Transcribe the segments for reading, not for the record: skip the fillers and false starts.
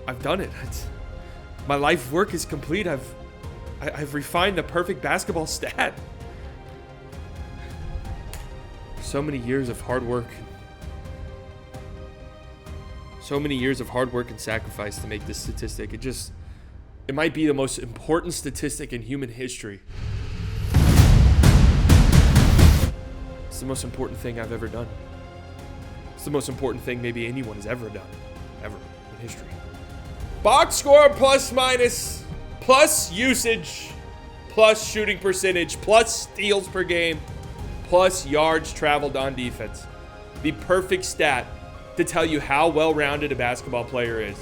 I've done it. My life work is complete. I've refined the perfect basketball stat. So many years of hard work. So many years of hard work and sacrifice to make this statistic. It might be the most important statistic in human history. It's the most important thing I've ever done. It's the most important thing maybe anyone has ever done. Ever in history. Box score plus minus, plus usage, plus shooting percentage, plus steals per game, plus yards traveled on defense. The perfect stat to tell you how well-rounded a basketball player is.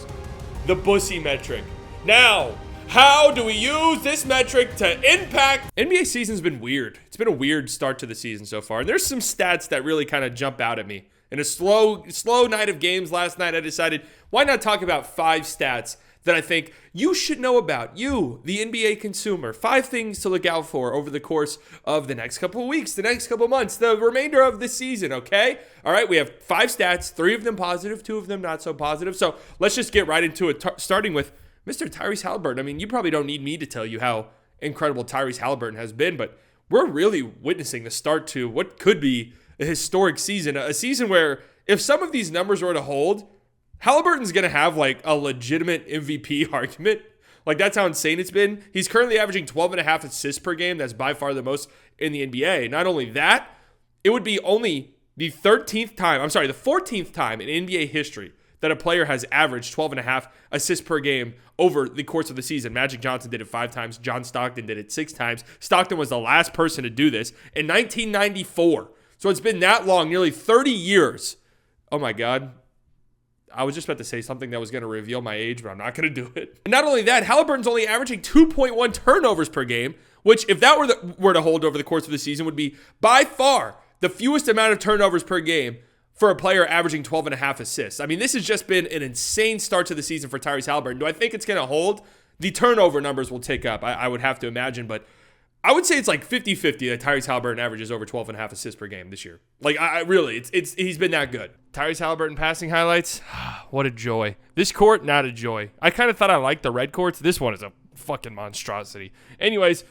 The Bussy metric. Now, how do we use this metric to impact? NBA season's been weird. It's been a weird start to the season so far. And there's some stats that really kind of jump out at me. In a slow night of games last night, I decided, why not talk about 5 stats that I think you should know about. You, the NBA consumer. 5 things to look out for over the course of the next couple of weeks, the next couple of months, the remainder of the season, okay? All right, we have 5 stats, 3 of them positive, 2 of them not so positive. So let's just get right into it, starting with Mr. Tyrese Haliburton. I mean, you probably don't need me to tell you how incredible Tyrese Haliburton has been, but we're really witnessing the start to what could be a historic season, a season where if some of these numbers were to hold, Haliburton's going to have like a legitimate MVP argument. Like that's how insane it's been. He's currently averaging 12.5 assists per game. That's by far the most in the NBA. Not only that, it would be only the 14th time in NBA history that a player has averaged 12.5 assists per game over the course of the season. Magic Johnson did it 5 times. John Stockton did it 6 times. Stockton was the last person to do this in 1994. So it's been that long, nearly 30 years. Oh my God. I was just about to say something that was going to reveal my age, but I'm not going to do it. And not only that, Haliburton's only averaging 2.1 turnovers per game, which if that were to hold over the course of the season would be by far the fewest amount of turnovers per game for a player averaging 12.5 assists. I mean, this has just been an insane start to the season for Tyrese Haliburton. Do I think it's going to hold? The turnover numbers will tick up, I would have to imagine, but I would say it's like 50-50 that Tyrese Haliburton averages over 12.5 assists per game this year. Like, I really, he's been that good. Tyrese Haliburton passing highlights, what a joy. This court, not a joy. I kind of thought I liked the red courts. This one is a fucking monstrosity. Anyways,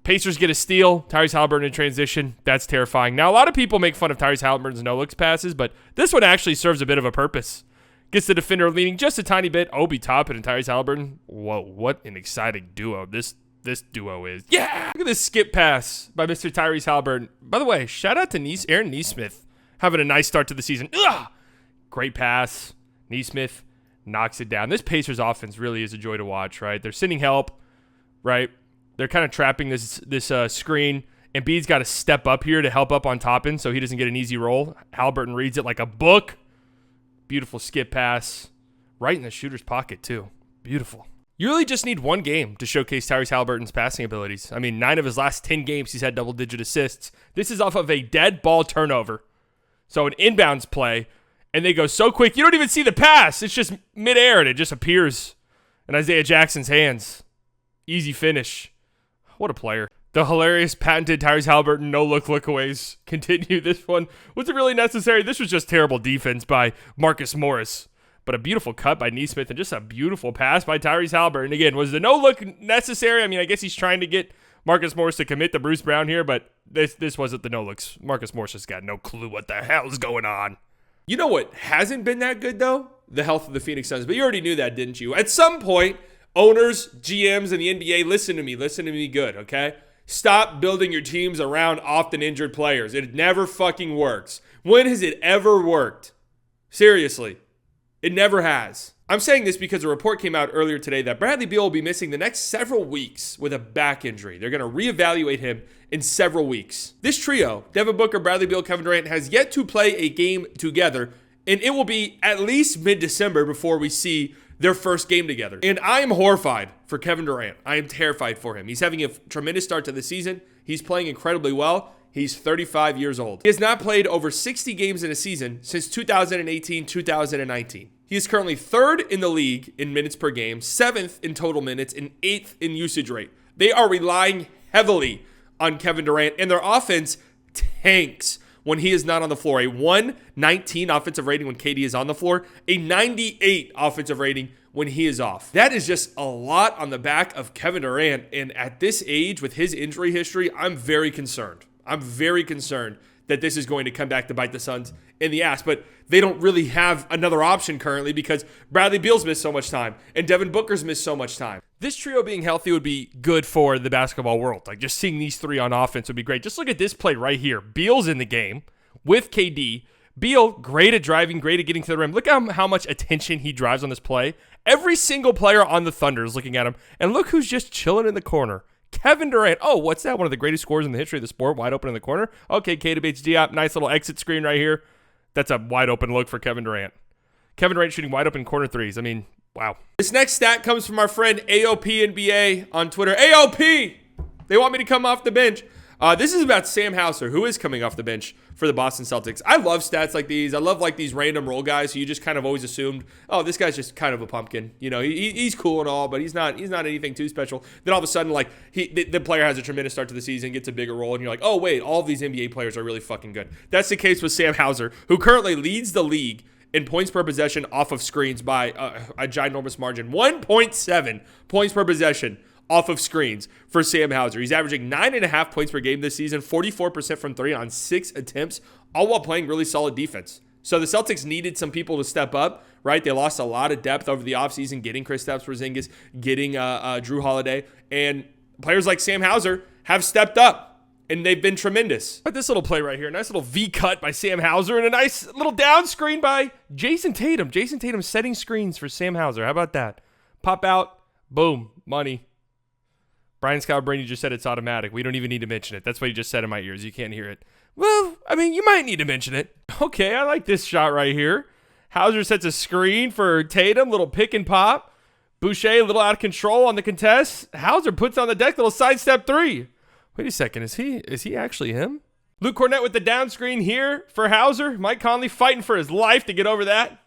Pacers get a steal. Tyrese Haliburton in transition. That's terrifying. Now, a lot of people make fun of Tyrese Haliburton's no-looks passes, but this one actually serves a bit of a purpose. Gets the defender leaning just a tiny bit. Obi Toppin and Tyrese Haliburton. Whoa, what an exciting duo this duo is. Yeah! Look at this skip pass by Mr. Tyrese Haliburton. By the way, shout out to Aaron Nesmith having a nice start to the season. Ugh! Great pass. Nesmith knocks it down. This Pacers offense really is a joy to watch, right? They're sending help, right? They're kind of trapping this screen. Embiid's got to step up here to help up on Toppin so he doesn't get an easy roll. Haliburton reads it like a book. Beautiful skip pass. Right in the shooter's pocket, too. Beautiful. You really just need one game to showcase Tyrese Haliburton's passing abilities. I mean, 9 of his last 10 games, he's had double-digit assists. This is off of a dead ball turnover. So an inbounds play, and they go so quick, you don't even see the pass. It's just midair, and it just appears in Isaiah Jackson's hands. Easy finish. What a player. The hilarious patented Tyrese Haliburton no-look lookaways continue. This one wasn't really necessary. This was just terrible defense by Marcus Morris. But a beautiful cut by Nesmith and just a beautiful pass by Tyrese Haliburton. Again, was the no-look necessary? I mean, I guess he's trying to get Marcus Morris to commit to Bruce Brown here, but this wasn't the no-looks. Marcus Morris just got no clue what the hell's going on. You know what hasn't been that good, though? The health of the Phoenix Suns. But you already knew that, didn't you? At some point, owners, GMs, and the NBA, listen to me good, okay? Stop building your teams around often injured players. It never fucking works. When has it ever worked? Seriously. It never has. I'm saying this because a report came out earlier today that Bradley Beal will be missing the next several weeks with a back injury. They're going to reevaluate him in several weeks. This trio, Devin Booker, Bradley Beal, Kevin Durant, has yet to play a game together, and it will be at least mid-December before we see their first game together. And I am horrified for Kevin Durant. I am terrified for him. He's having a tremendous start to the season. He's playing incredibly well. He's 35 years old. He has not played over 60 games in a season since 2018-2019. He is currently 3rd in the league in minutes per game, 7th in total minutes, and 8th in usage rate. They are relying heavily on Kevin Durant, and their offense tanks when he is not on the floor. A 119 offensive rating when KD is on the floor, a 98 offensive rating when he is off. That is just a lot on the back of Kevin Durant. And at this age, with his injury history, I'm very concerned. I'm very concerned that this is going to come back to bite the Suns in the ass. But they don't really have another option currently because Bradley Beal's missed so much time and Devin Booker's missed so much time. This trio being healthy would be good for the basketball world. Like, just seeing these three on offense would be great. Just look at this play right here. Beal's in the game with KD. Beal, great at driving, great at getting to the rim. Look how much attention he drives on this play. Every single player on the Thunder is looking at him. And look who's just chilling in the corner. Kevin Durant. Oh, what's that? One of the greatest scorers in the history of the sport. Wide open in the corner. Okay, K to beats Diop. Nice little exit screen right here. That's a wide open look for Kevin Durant. Kevin Durant shooting wide open corner threes. I mean, wow. This next stat comes from our friend AOP NBA on Twitter. AOP! They want me to come off the bench. This is about Sam Hauser, who is coming off the bench for the Boston Celtics. I love stats like these. I love like these random role guys who you just kind of always assumed, oh, this guy's just kind of a pumpkin. You know, he's cool and all, but he's not anything too special. Then all of a sudden, like the player has a tremendous start to the season, gets a bigger role, and you're like, oh wait, all of these NBA players are really fucking good. That's the case with Sam Hauser, who currently leads the league in points per possession off of screens by a ginormous margin. 1.7 points per possession off of screens for Sam Hauser. He's averaging 9.5 points per game this season, 44% from three on 6 attempts, all while playing really solid defense. So the Celtics needed some people to step up, right? They lost a lot of depth over the offseason, getting Kristaps Porzingis, getting Drew Holiday, and players like Sam Hauser have stepped up, and they've been tremendous. But this little play right here, nice little V cut by Sam Hauser, and a nice little down screen by Jason Tatum. Jason Tatum setting screens for Sam Hauser. How about that? Pop out, boom, money. Brian Scalabrine just said it's automatic. We don't even need to mention it. That's what he just said in my ears. You can't hear it. Well, I mean, you might need to mention it. Okay, I like this shot right here. Hauser sets a screen for Tatum. Little pick and pop. Boucher, a little out of control on the contest. Hauser puts on the deck. Little sidestep three. Wait a second. Is he actually him? Luke Cornett with the down screen here for Hauser. Mike Conley fighting for his life to get over that.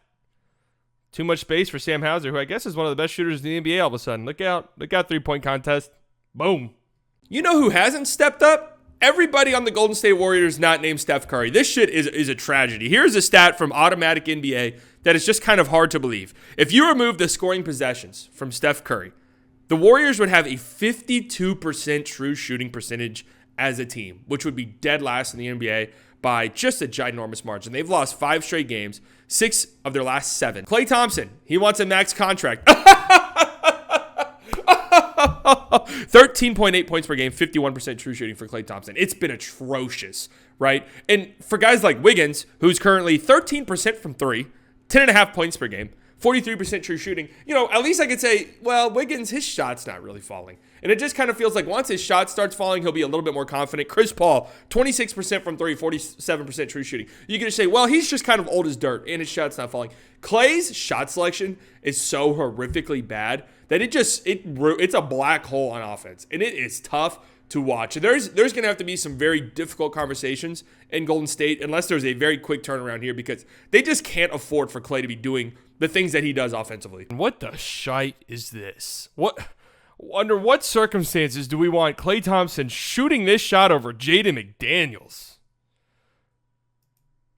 Too much space for Sam Hauser, who I guess is one of the best shooters in the NBA all of a sudden. Look out. Three-point contest. Boom. You know who hasn't stepped up? Everybody on the Golden State Warriors not named Steph Curry. This shit is a tragedy. Here's a stat from Automatic NBA that is just kind of hard to believe. If you remove the scoring possessions from Steph Curry, the Warriors would have a 52% true shooting percentage as a team, which would be dead last in the NBA by just a ginormous margin. They've lost 5 straight games, 6 of their last 7. Klay Thompson, he wants a max contract. 13.8 points per game, 51% true shooting for Klay Thompson. It's been atrocious, right? And for guys like Wiggins, who's currently 13% from 3, 10.5 points per game, 43% true shooting, at least I could say, well, Wiggins, his shot's not really falling. And it just kind of feels like once his shot starts falling, he'll be a little bit more confident. Chris Paul, 26% from 3, 47% true shooting. You can just say, well, he's just kind of old as dirt and his shot's not falling. Klay's shot selection is so horrifically bad that it's a black hole on offense. And it is tough to watch. There's going to have to be some very difficult conversations in Golden State unless there's a very quick turnaround here because they just can't afford for Klay to be doing the things that he does offensively. What the shite is this? Under what circumstances do we want Klay Thompson shooting this shot over Jaden McDaniels?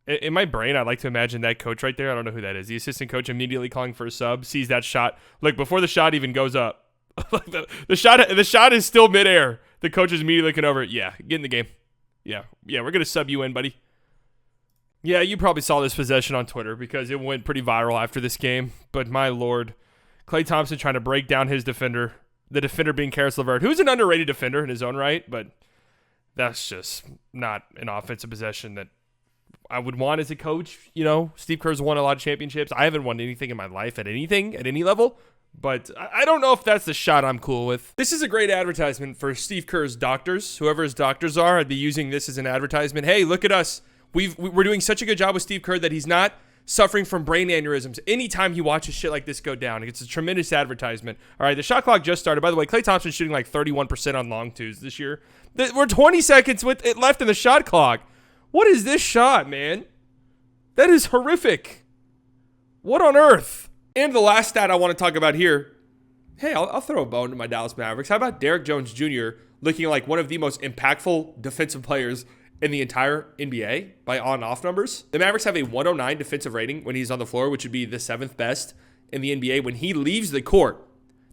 In my brain, I'd like to imagine that coach right there. I don't know who that is. The assistant coach immediately calling for a sub, sees that shot. Like before the shot even goes up, the shot is still midair. The coach is immediately looking over. Yeah, get in the game. Yeah, we're gonna sub you in, buddy. Yeah, you probably saw this possession on Twitter because it went pretty viral after this game. But my lord, Klay Thompson trying to break down his defender. The defender being Karis LeVert, who's an underrated defender in his own right, but that's just not an offensive possession that I would want as a coach. Steve Kerr's won a lot of championships. I haven't won anything in my life at any level, but I don't know if that's the shot I'm cool with. This is a great advertisement for Steve Kerr's doctors. Whoever his doctors are, I'd be using this as an advertisement. Hey, look at us. We're doing such a good job with Steve Kerr that he's not suffering from brain aneurysms anytime he watches shit like this go down. It's a tremendous advertisement. All right, the shot clock just started. By the way, Klay Thompson's shooting like 31% on long twos this year. We're 20 seconds with it left in the shot clock. What is this shot, man? That is horrific. What on earth? And the last stat I want to talk about here. Hey, I'll throw a bone to my Dallas Mavericks. How about Derrick Jones Jr. looking like one of the most impactful defensive players in the entire NBA by on-off numbers? The Mavericks have a 109 defensive rating when he's on the floor, which would be the 7th best in the NBA. When he leaves the court,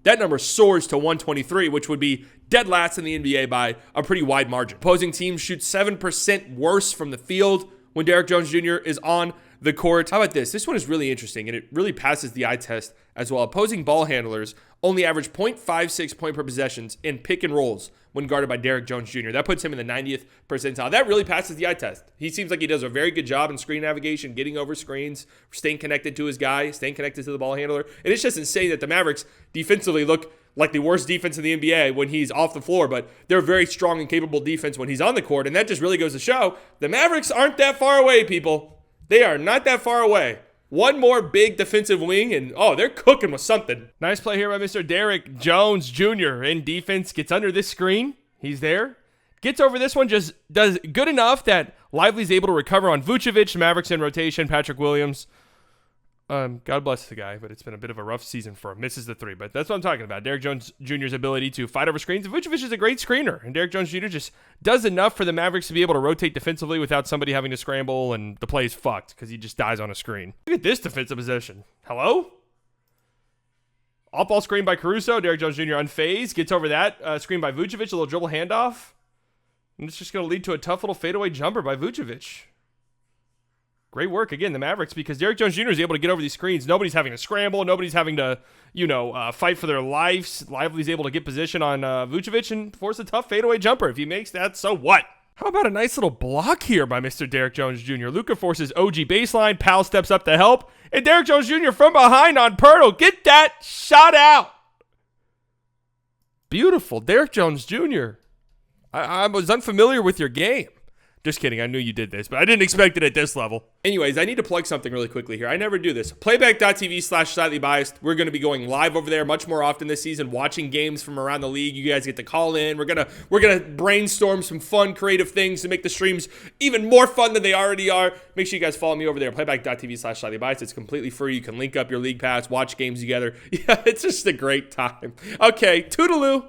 that number soars to 123, which would be dead last in the NBA by a pretty wide margin. Opposing teams shoot 7% worse from the field when Derrick Jones Jr. is on the court. How about this? This one is really interesting, and it really passes the eye test as well. Opposing ball handlers only average 0.56 point per possessions in pick and rolls when guarded by Derrick Jones Jr. That puts him in the 90th percentile. That really passes the eye test. He seems like he does a very good job in screen navigation, getting over screens, staying connected to his guy, staying connected to the ball handler. And it's just insane that the Mavericks defensively look like the worst defense in the NBA when he's off the floor, but they're very strong and capable defense when he's on the court. And that just really goes to show the Mavericks aren't that far away, people. They are not that far away. One more big defensive wing, and they're cooking with something. Nice play here by Mr. Derrick Jones Jr. in defense. Gets under this screen. He's there. Gets over this one. Just does good enough that Lively's able to recover on Vucevic. Mavericks in rotation. Patrick Williams. God bless the guy, but it's been a bit of a rough season for him. Misses the three, but that's what I'm talking about. Derrick Jones Jr.'s ability to fight over screens. Vucevic is a great screener, and Derrick Jones Jr. just does enough for the Mavericks to be able to rotate defensively without somebody having to scramble, and the play is fucked because he just dies on a screen. Look at this defensive possession. Hello? Off-ball screen by Caruso. Derrick Jones Jr. unfazed. Gets over that. Screen by Vucevic. A little dribble handoff. And it's just going to lead to a tough little fadeaway jumper by Vucevic. Great work, again, the Mavericks, because Derrick Jones Jr. is able to get over these screens. Nobody's having to scramble. Nobody's having to, fight for their lives. Lively's able to get position on Vucevic and force a tough fadeaway jumper. If he makes that, so what? How about a nice little block here by Mr. Derrick Jones Jr.? Luka forces OG baseline. Powell steps up to help. And Derrick Jones Jr. from behind on Pirtle. Get that shot out. Beautiful. Derrick Jones Jr. I was unfamiliar with your game. Just kidding. I knew you did this, but I didn't expect it at this level. Anyways, I need to plug something really quickly here. I never do this. Playback.tv/slightly biased. We're going to be going live over there much more often this season, watching games from around the league. You guys get to call in. We're gonna brainstorm some fun, creative things to make the streams even more fun than they already are. Make sure you guys follow me over there. Playback.tv/slightly biased. It's completely free. You can link up your league pass, watch games together. Yeah, it's just a great time. Okay, toodaloo.